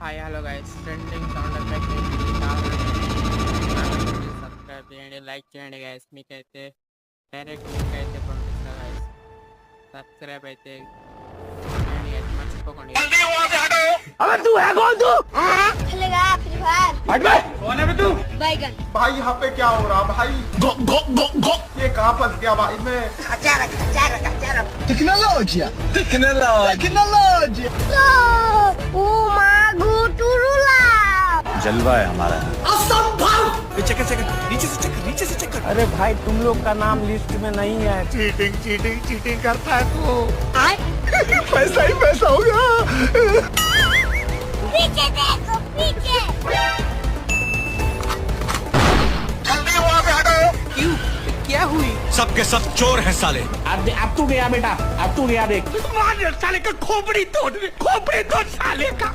Hi hello guys trending sound effect subscribe చేయండి like చేయండి guys మీకైతే డైరెక్ట్ లింక్ అయితే పంపిస్తా గైస్ సబ్స్క్రైబ్ అయితే చేయండి గైస్ మర్చిపోకండి अबे तू है कौन तू? खेलेगा फ्री फायर हट बे। कौन है बे तू? बैगन भाई यहाँ पे क्या हो रहा भाई ये कहाँ फंस गया भाई मैं टेक्नोलॉजी ओ मागो टुरुला जलवा है हमारा। अरे भाई तुम लोग का नाम लिस्ट में नहीं है। चीटिंग करता है तू आए पैसा ही पैसा होगा पीछे देखो पीछे जल्दी वहाँ पे हटो क्यों क्या हुई सबके सब चोर हैं साले। अब तू गया बेटा, अब तू गया देख। साले का खोपड़ी तोड़ साले का